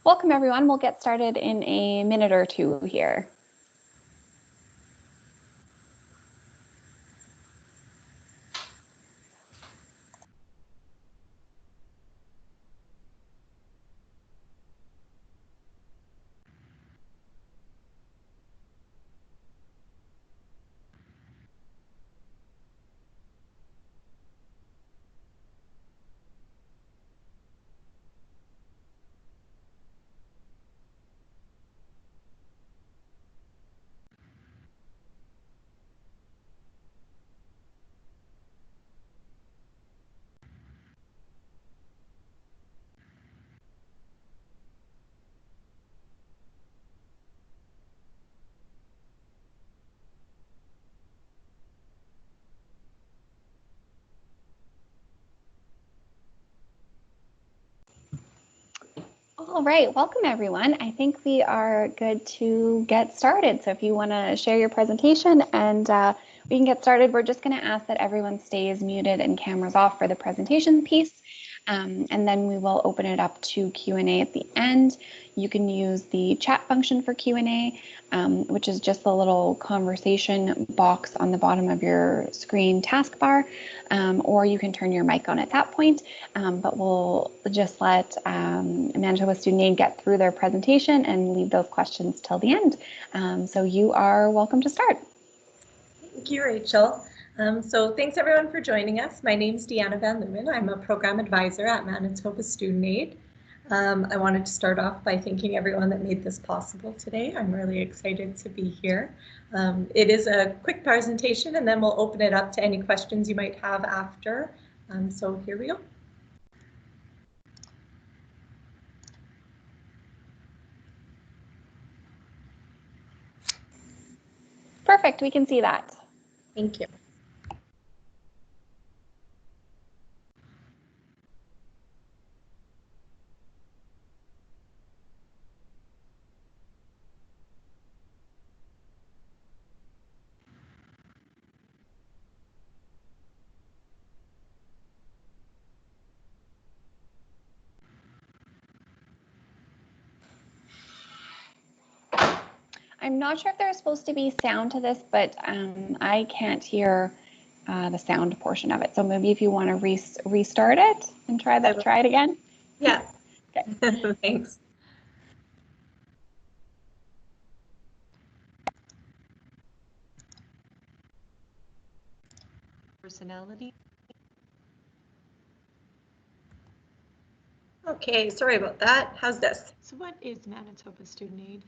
Welcome everyone. We'll get started in a minute or two here. All right, welcome everyone. I think we are good to get started. So if you want to share your presentation and we can get started, we're just going to ask that everyone stays muted and cameras off for the presentation piece. And then we will open it up to Q&A at the end. You can use the chat function for Q&A, which is just the little conversation box on the bottom of your screen taskbar, or you can turn your mic on at that point. But we'll just let Manitoba Student Aid get through their presentation and leave those questions till the end. So you are welcome to start. Thank you, Rachel. So thanks everyone for joining us. My name is Deanna Van Lumen. I'm a program advisor at Manitoba Student Aid. I wanted to start off by thanking everyone that made this possible today. I'm really excited to be here. It is a quick presentation and then we'll open it up to any questions you might have after. So here we go. Perfect, we can see that. Thank you. I'm not sure if there's supposed to be sound to this, but I can't hear the sound portion of it. So maybe if you want to restart it and try it again. Yeah. Okay. Thanks. Personality. Okay, sorry about that. How's this? So what is Manitoba Student Aid?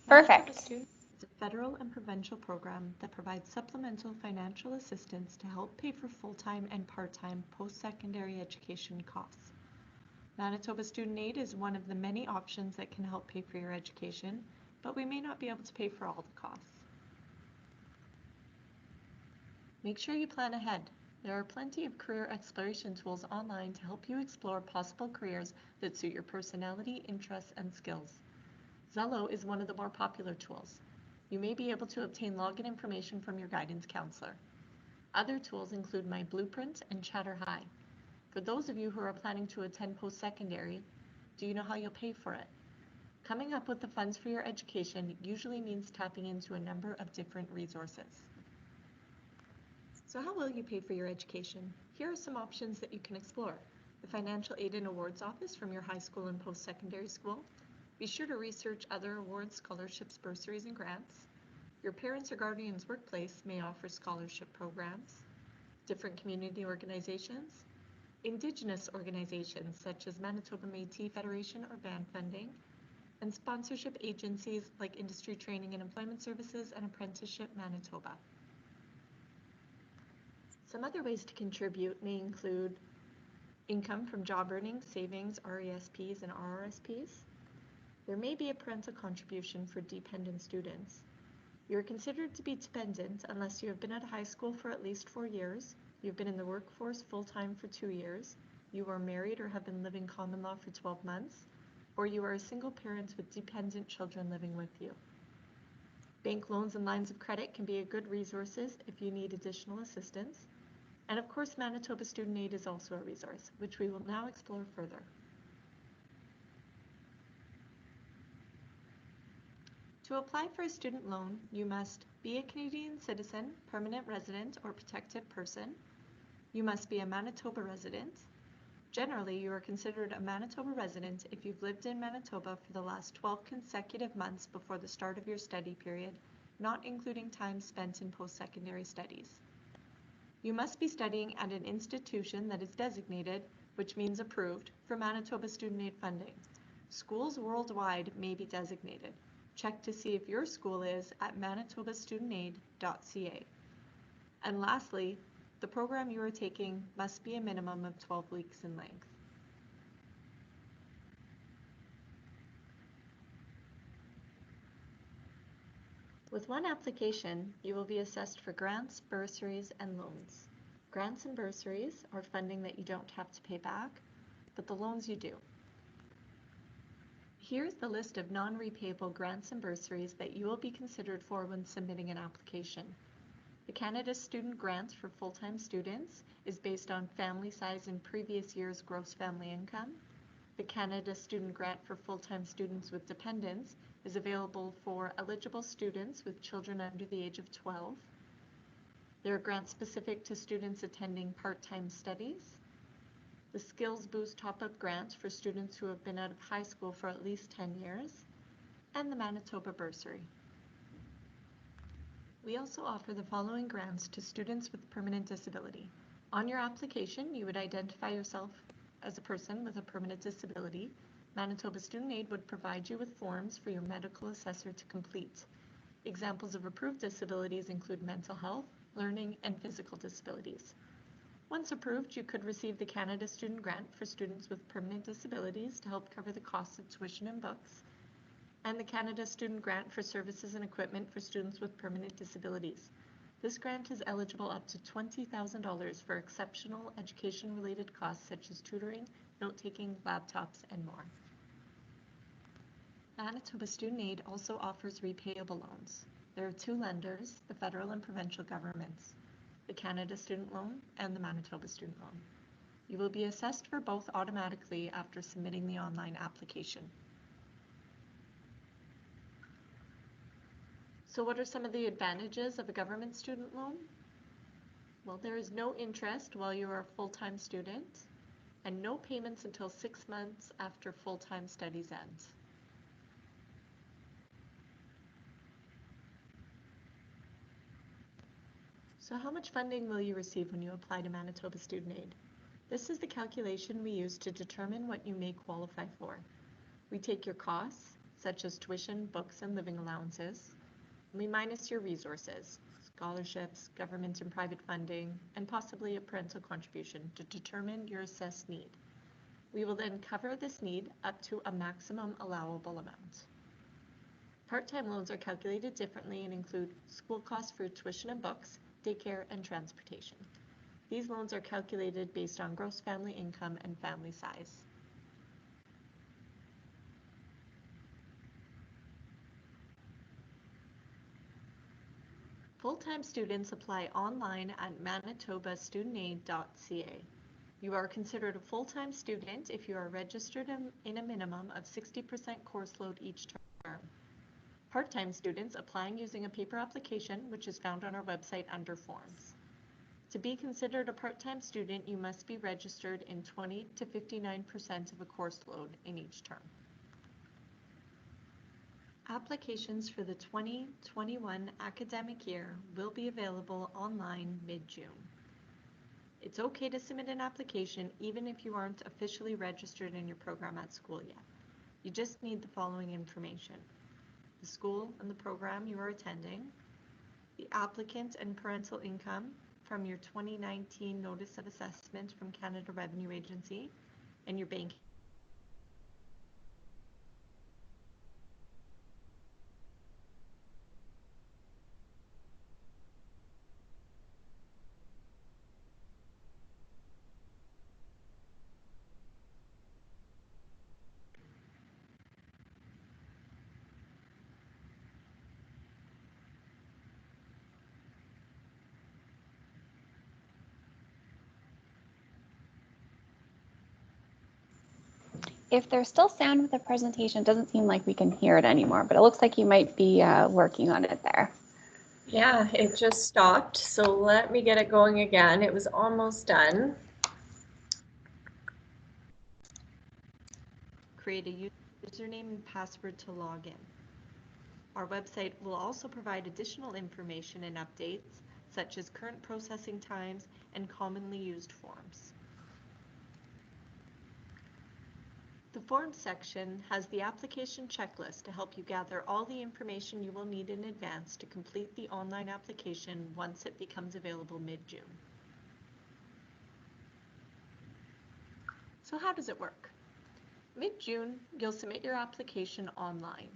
Perfect. Manitoba Student Aid is a federal and provincial program that provides supplemental financial assistance to help pay for full-time and part-time post-secondary education costs. Manitoba Student Aid is one of the many options that can help pay for your education, but we may not be able to pay for all the costs. Make sure you plan ahead. There are plenty of career exploration tools online to help you explore possible careers that suit your personality, interests, and skills. Zello is one of the more popular tools. You may be able to obtain login information from your guidance counselor. Other tools include My Blueprint and Chatter High. For those of you who are planning to attend post-secondary, do you know how you'll pay for it? Coming up with the funds for your education usually means tapping into a number of different resources. So how will you pay for your education? Here are some options that you can explore. The Financial Aid and Awards Office from your high school and post-secondary school. Be sure to research other awards, scholarships, bursaries, and grants. Your parents' or guardian's workplace may offer scholarship programs. Different community organizations. Indigenous organizations such as Manitoba Métis Federation or band funding. And sponsorship agencies like Industry Training and Employment Services and Apprenticeship Manitoba. Some other ways to contribute may include income from job earnings, savings, RESPs, and RRSPs. There may be a parental contribution for dependent students. You are considered to be dependent unless you have been at high school for at least 4 years, you've been in the workforce full-time for 2 years, you are married or have been living common law for 12 months, or you are a single parent with dependent children living with you. Bank loans and lines of credit can be a good resources if you need additional assistance. And of course, Manitoba Student Aid is also a resource, which we will now explore further. To apply for a student loan, you must be a Canadian citizen, permanent resident, or protected person. You must be a Manitoba resident. Generally, you are considered a Manitoba resident if you've lived in Manitoba for the last 12 consecutive months before the start of your study period, not including time spent in post-secondary studies. You must be studying at an institution that is designated, which means approved, for Manitoba student aid funding. Schools worldwide may be designated. Check to see if your school is at manitobastudentaid.ca. And lastly, the program you are taking must be a minimum of 12 weeks in length. With one application, you will be assessed for grants, bursaries, and loans. Grants and bursaries are funding that you don't have to pay back, but the loans you do. Here's the list of non-repayable grants and bursaries that you will be considered for when submitting an application. The Canada Student Grant for full-time students is based on family size and previous year's gross family income. The Canada Student Grant for full-time students with dependents is available for eligible students with children under the age of 12. There are grants specific to students attending part-time studies. The Skills Boost Top-Up Grant for students who have been out of high school for at least 10 years, and the Manitoba Bursary. We also offer the following grants to students with permanent disability. On your application, you would identify yourself as a person with a permanent disability. Manitoba Student Aid would provide you with forms for your medical assessor to complete. Examples of approved disabilities include mental health, learning, and physical disabilities. Once approved, you could receive the Canada Student Grant for students with permanent disabilities to help cover the costs of tuition and books, and the Canada Student Grant for services and equipment for students with permanent disabilities. This grant is eligible up to $20,000 for exceptional education-related costs such as tutoring, note-taking, laptops, and more. Manitoba Student Aid also offers repayable loans. There are two lenders, the federal and provincial governments, the Canada Student Loan and the Manitoba Student Loan. You will be assessed for both automatically after submitting the online application. So what are some of the advantages of a government student loan? Well, there is no interest while you are a full-time student and no payments until 6 months after full-time studies end. So how much funding will you receive when you apply to Manitoba Student Aid? This is the calculation we use to determine what you may qualify for. We take your costs, such as tuition, books, and living allowances, and we minus your resources, scholarships, government and private funding, and possibly a parental contribution to determine your assessed need. We will then cover this need up to a maximum allowable amount. Part-time loans are calculated differently and include school costs for tuition and books, daycare, and transportation. These loans are calculated based on gross family income and family size. Full-time students apply online at manitobastudentaid.ca. You are considered a full-time student if you are registered in a minimum of 60% course load each term. Part-time students applying using a paper application, which is found on our website under Forms. To be considered a part-time student, you must be registered in 20 to 59% of a course load in each term. Applications for the 2021 academic year will be available online mid-June. It's okay to submit an application even if you aren't officially registered in your program at school yet. You just need the following information: the school and the program you are attending, the applicant and parental income from your 2019 Notice of Assessment from Canada Revenue Agency, and your bank If there's still sound with the presentation, it doesn't seem like we can hear it anymore, but it looks like you might be working on it there. Yeah, it just stopped. So let me get it going again. It was almost done. Create a username and password to log in. Our website will also provide additional information and updates, such as current processing times and commonly used forms. The Forms section has the application checklist to help you gather all the information you will need in advance to complete the online application once it becomes available mid-June. So how does it work? Mid-June, you'll submit your application online.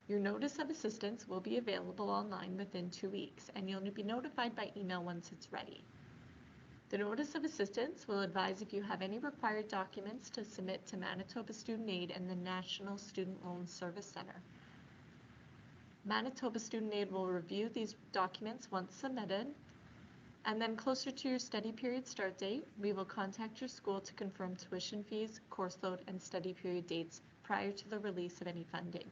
Your notice of assistance will be available online within 2 weeks, and you'll be notified by email once it's ready. The Notice of Assistance will advise if you have any required documents to submit to Manitoba Student Aid and the National Student Loan Service Center. Manitoba Student Aid will review these documents once submitted, and then closer to your study period start date, we will contact your school to confirm tuition fees, course load, and study period dates prior to the release of any funding.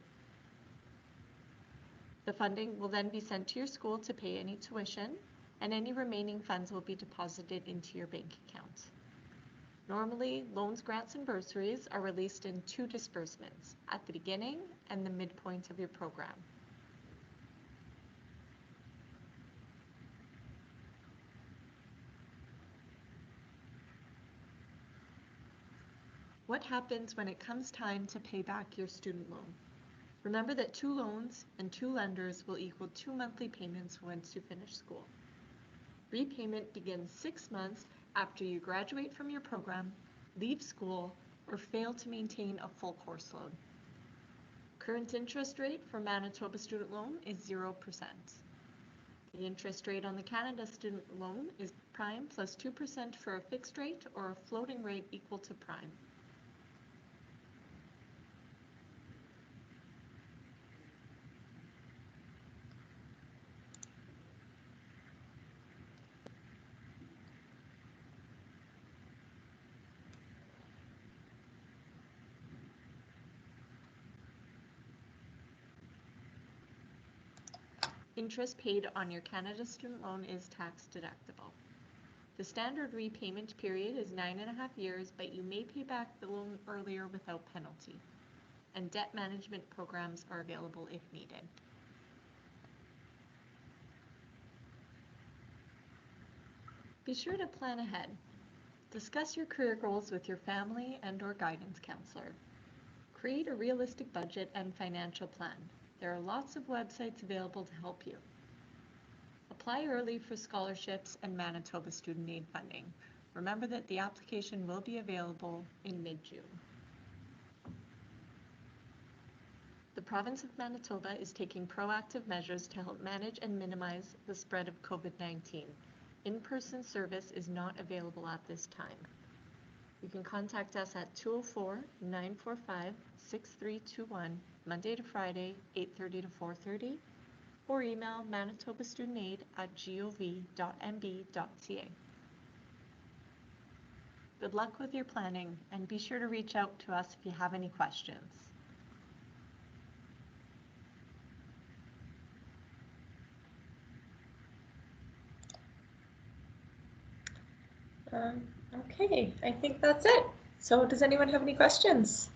The funding will then be sent to your school to pay any tuition, and any remaining funds will be deposited into your bank account. Normally, loans, grants, and bursaries are released in 2 disbursements, at the beginning and the midpoint of your program. What happens when it comes time to pay back your student loan? Remember that 2 loans and 2 lenders will equal 2 monthly payments once you finish school. Repayment begins 6 months after you graduate from your program, leave school, or fail to maintain a full course load. Current interest rate for Manitoba student loan is 0%. The interest rate on the Canada student loan is prime plus 2% for a fixed rate or a floating rate equal to prime. Interest paid on your Canada student loan is tax deductible. The standard repayment period is 9.5 years, but you may pay back the loan earlier without penalty. And debt management programs are available if needed. Be sure to plan ahead. Discuss your career goals with your family and/or guidance counselor. Create a realistic budget and financial plan. There are lots of websites available to help you. Apply early for scholarships and Manitoba Student Aid funding. Remember that the application will be available in mid-June. The province of Manitoba is taking proactive measures to help manage and minimize the spread of COVID-19. In-person service is not available at this time. You can contact us at 204-945-6321, Monday to Friday, 8:30 to 4:30, or email manitobastudentaid@gov.mb.ca. Good luck with your planning, and be sure to reach out to us if you have any questions. Okay, I think that's it. So does anyone have any questions?